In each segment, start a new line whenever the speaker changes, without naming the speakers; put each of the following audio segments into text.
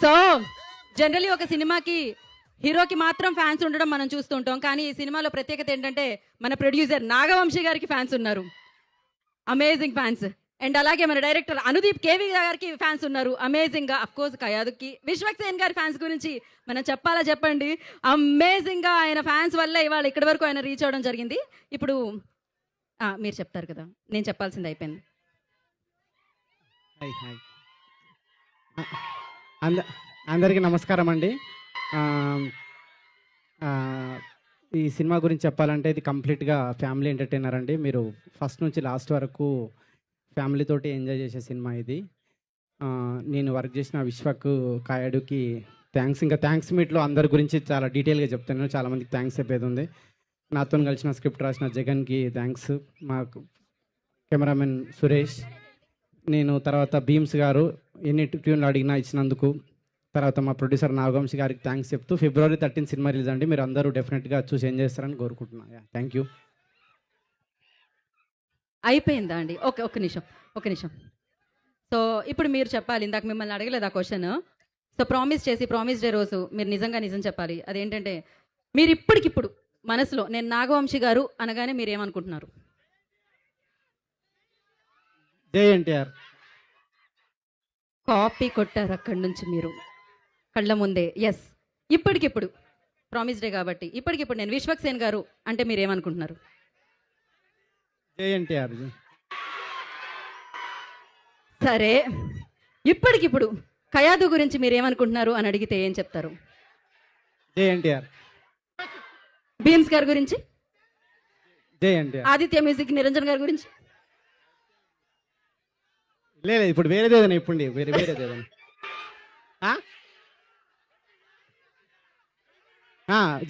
So generally ఒక సినిమాకి హీరోకి మాత్రం ఫ్యాన్స్ ఉండడం మనం చూస్తుంటాం. కానీ ఈ సినిమాలో ప్రత్యేకత ఏంటంటే మన ప్రొడ్యూసర్ నాగవంశీ గారికి ఫ్యాన్స్ ఉన్నారు. Amazing fans. అండ్ అలాగే మన డైరెక్టర్ అనుదీప్ కేవి గారికి ఫ్యాన్స్ ఉన్నారు. అమేజింగ్ గా అఫ్ కోర్స్ కయాదుకి విశ్వక్సేన్ గారి ఫ్యాన్స్ గురించి మనం చెప్పాలా చెప్పండి. అమేజింగ్ గా ఆయన ఫ్యాన్స్ వల్ల ఇవాళ ఇక్కడి వరకు ఆయన రీచ్ అవ్వడం జరిగింది. ఇప్పుడు మీరు చెప్తారు కదా, నేను చెప్పాల్సింది అయిపోయింది.
హాయ్ హాయ్ అందరికీ నమస్కారం అండి. ఈ సినిమా గురించి చెప్పాలంటే ఇది కంప్లీట్గా ఫ్యామిలీ ఎంటర్టైనర్ అండి. మీరు ఫస్ట్ నుంచి లాస్ట్ వరకు ఫ్యామిలీతోటి ఎంజాయ్ చేసే సినిమా ఇది. నేను వర్క్ చేసిన విశ్వక్ కాయడుకి థ్యాంక్స్. ఇంకా థ్యాంక్స్ మీట్లో అందరి గురించి చాలా డీటెయిల్గా చెప్తాను. చాలామందికి థ్యాంక్స్ చెప్పేది ఉంది. నాతో కలిసిన స్క్రిప్ట్ రాసిన జగన్కి థ్యాంక్స్, మా కెమెరామెన్ సురేష్, నేను తర్వాత భీమ్స్ గారు ఎన్ని ట్యూన్లు అడిగినా ఇచ్చినందుకు, తర్వాత మా ప్రొడ్యూసర్ నాగవంశీ గారికి థ్యాంక్స్ చెప్తూ February 13 సినిమా రిలీజ్ అండి. మీరు అందరూ డెఫినెట్గా చూసి ఎంజాయ్ చేస్తారని కోరుకుంటున్నాను. Thank you.
అయిపోయిందా అండి? ఓకే, ఒక్క నిమిషం. సో ఇప్పుడు మీరు చెప్పాలి. ఇందాక మిమ్మల్ని అడగలేదు ఆ క్వశ్చన్. సో ప్రామిస్ డే రోజు మీరు నిజం చెప్పాలి. అదేంటంటే మీరు ఇప్పటికిప్పుడు మనసులో నేను నాగవంశీ గారు అనగానే మీరు ఏమనుకుంటున్నారు?
జై ఎన్టీఆర్.
కాపీ కొట్టారు అక్కడి నుంచి మీరు కళ్ళ ముందే. ఎస్, ఇప్పటికిప్పుడు ప్రామిస్ డే కాబట్టి ఇప్పటికిప్పుడు నేను విశ్వక్సేన్ గారు అంటే మీరు ఏమనుకుంటున్నారు?
జై ఎన్టీఆర్.
సరే, ఇప్పటికిప్పుడు కయాదు గురించి మీరు ఏమనుకుంటున్నారు అని అడిగితే ఏం చెప్తారు?
జై ఎన్టీఆర్.
బీమ్స్ గారి గురించి?
జై ఎన్టీఆర్.
ఆదిత్య మ్యూజిక్ నిరంజన్ గారి గురించి?
లేదు, ఇప్పుడు వేరేది ఏదైనా ఇప్పుడు వేరేది ఏదైనా.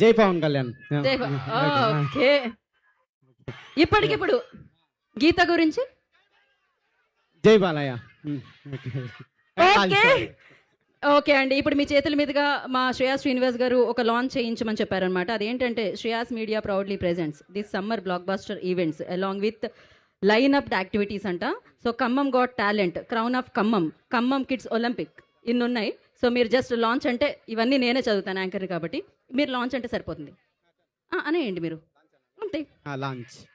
జై పవన్ కళ్యాణ్.
ఓకే, ఇప్పటికిప్పుడు గీత గురించి?
జై బాలయ్య.
ఓకే ఓకే అండి. ఇప్పుడు మీ చేతుల మీదుగా మా శ్రేయాస్ శ్రీనివాస్ గారు ఒక లాంచ్ చేయించమని చెప్పారనమాట. అదేంటంటే Shreyas media proudly presents this summer blockbuster events along with line up activities అంట. So Khammam got talent, crown of Khammam kids Olympic, ఇన్ని ఉన్నాయి. సో మీరు జస్ట్ లాంచ్ అంటే ఇవన్నీ నేనే చదువుతాను యాంకర్ కాబట్టి మీరు లాంచ్ అంటే సరిపోతుంది అనేయండి మీరు అంతే.
లాంచ్